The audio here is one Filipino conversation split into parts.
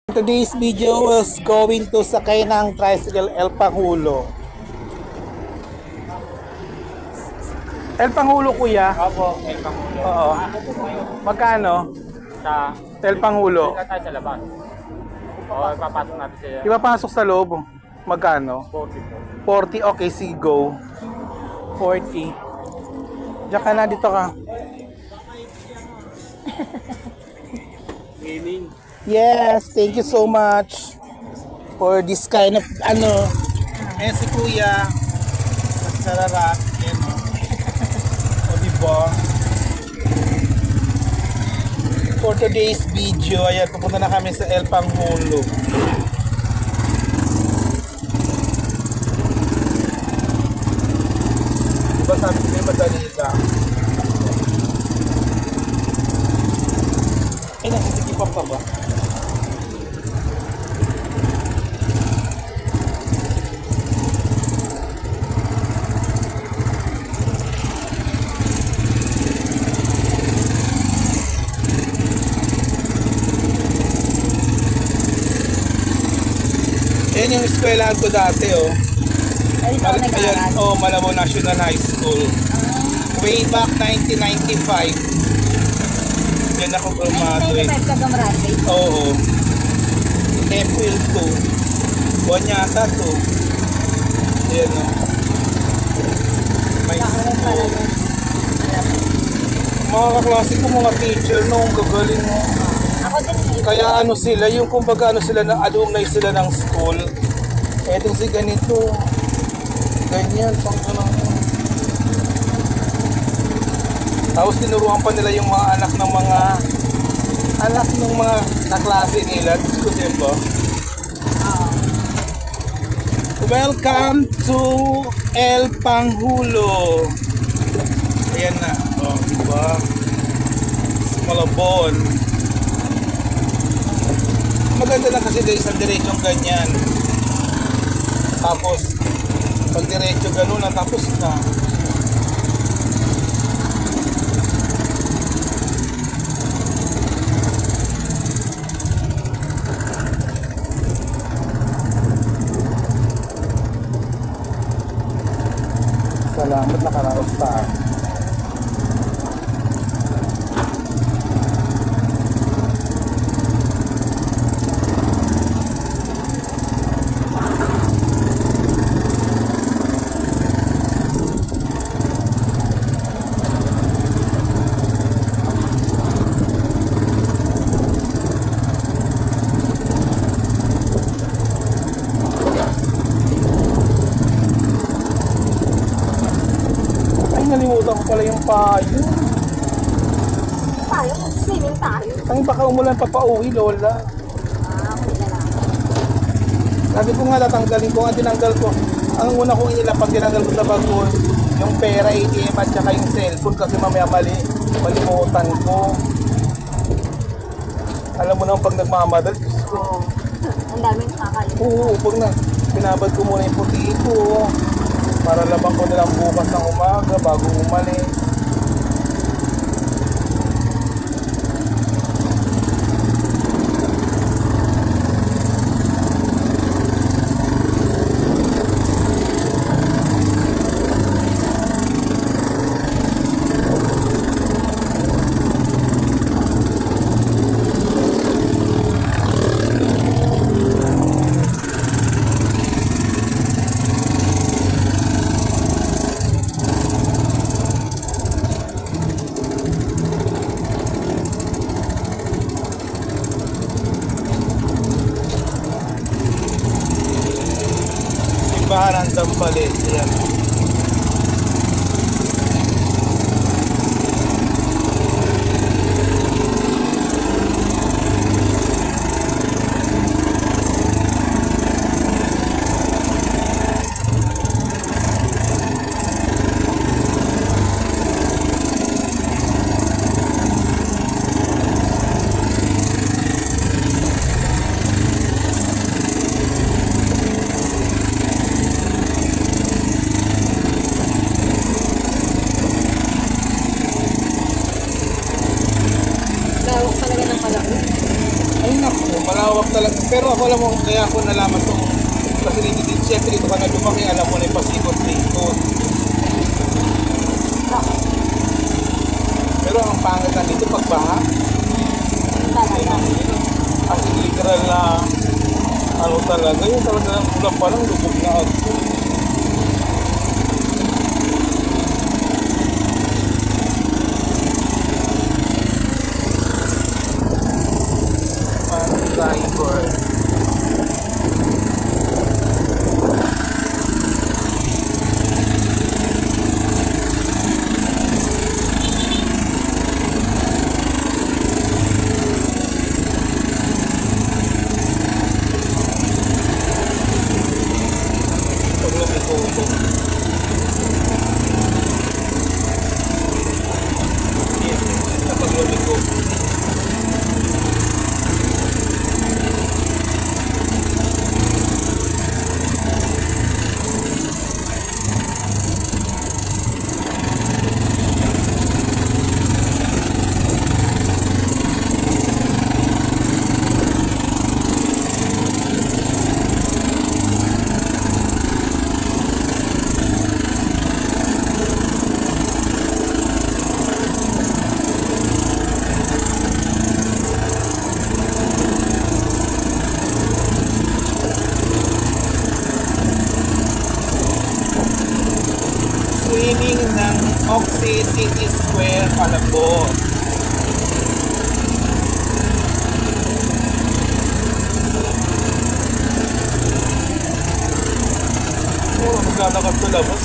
Today's video is going to sakay ng tricycle El Pangulo. El Pangulo, kuya? Opo, El Pangulo. Oo. Magkano? Sa El Pangulo. tayo sa labas. O, ipapasok natin siya. Ipapasok sa loob. Magkano? 40 po. 40. Okay, see, go. 40. Diyan ka na, dito ka. Gaming. Yes, thank you so much for this kind of si kuya. Masararap. Yan o. O diba? For today's video, ayan, pupunta na kami sa El Pangulo. Diba sabi ko yung madali lang? Ay, nasisikipan pa ba? Yan yung eskwelahan ko dati, oh. Ay, ito nag-aaral. Oh, Malabo National High School. Way back 1995. Yan ako graduate. 1995 ka gumraduate. Oo. April 2. Buwan yata to. Yan, oh. May Kakaroon pala school. nun. Mga kaklase ko, mga teacher noong gagaling mo. Ako din eh. Kaya ano sila, yung kumbaga ano sila na alumni sila ng school. Etong si ganito. Ganyan, pang ganun. Tapos tinuruan pa nila yung mga anak ng mga kaklase nila. Diyos ko din ba? Welcome to El Pangulo. Ayan na. Oh, diba? Malabon. Maganda lang kasi dahil isang diretsong ganyan. Tapos, pag diretso gano'n na, tapos na. Salamat, nakaraos pa. Nalimutan ko pala yung payo. Tayo, swimming tayo. Ay, baka umulan pa pauwi, Lola. Ako nila lang. Sabi ko nga, tatanggalin ko nga, tinanggal ko. Ang una kong inilapag, tinanggal ko sa bagon, yung pera, ATM at saka yung cellphone kasi mamaya malimutan ko. Alam mo naman pag nagmamadal, Diyos ko. Oo. Ang daming kakalimutan. Oo, pag pinabad ko muna yung puti ko. Para labang ko nilang bukas ng umaga bago umalis. Simbahan ng Dampalit. Ayan. Masarap talaga. Pero ako alam mo, kaya ako nalaman itong facility dito. Siyempre dito ka na lumaki, alam mo na yung pasikot-sikot. Pero ang pangit na dito pagbaha. Talaga. As in literal na ano talaga. Yung talaga ulang pa lang lubog na ako. Driver. Pag lumiko ito. Yes, kapag lumiko. Swimming ng Oxy City Square Palabok. Oh, maglalakad sa labas.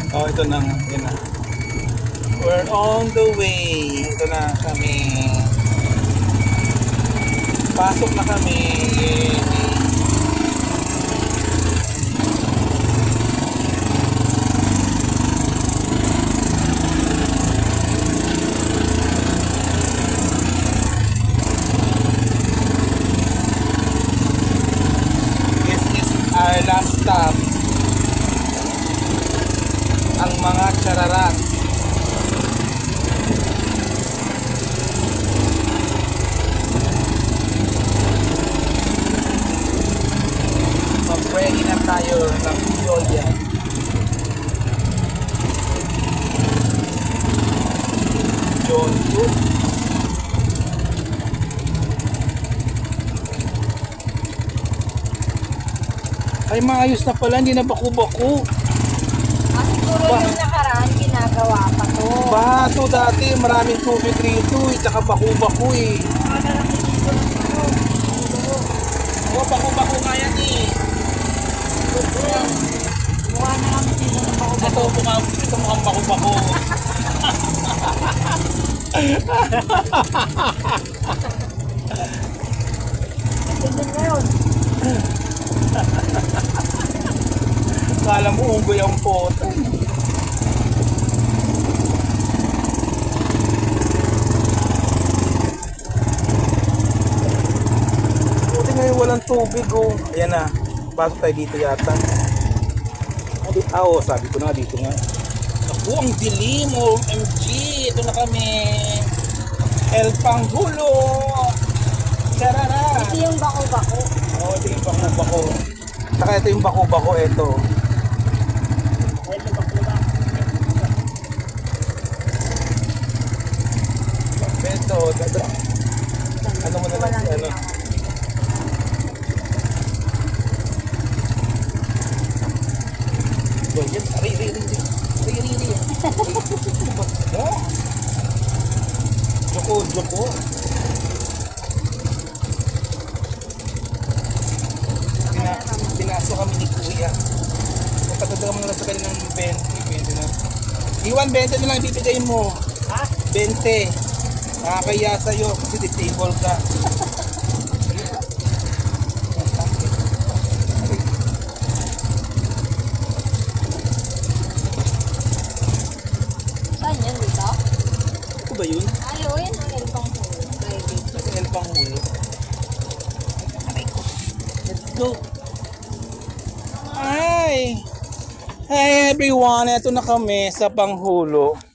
Oh, ito na nga. Yan na. We're on the way. Ito na kami. Pasok na kami. This is our last stop. Ang mga chararat. Mag-ready na tayo ng Joya. John Food. Ay, maayos na pala, hindi na baku-baku. Siguro yung nakaraan, ginagawa pa to. Bato dati, maraming tubig rito, tsaka baku-baku eh. Oh, baku-baku nga yan eh. Mukha na kami dito ng Ito mukhang baku-baku. Tignan na yun. Kala mo unggoy ang photo. Buti ngayon walang tubig oh. Ayan na. Pasok tayo dito yata. Oo, sabi ko na dito nga. Naku, ang dilim oh. OMG. Ito na kami. El Panghulo. Charara. Ito yung bako-bako. Oo, ito yung bako-bako. Saka ito yung bako-bako. Ito. Ito, dada. Ano mo na lang si ano? So, yan. Ari. No? Joko. Pinasok kami ni Kuya. Patadagan mo na lang sa kanya ng 20 na. Iwan, 20 na lang ibibigay mo. Ha? 20. Nakakaya sa'yo kasi disable ka. Saan yan dito? Ito ba yun? Ay, o yan. Ang elpang huli. Private. Sa El Pangulo. Let's go. Hi! Hi everyone! Ito na kami sa Panghulo.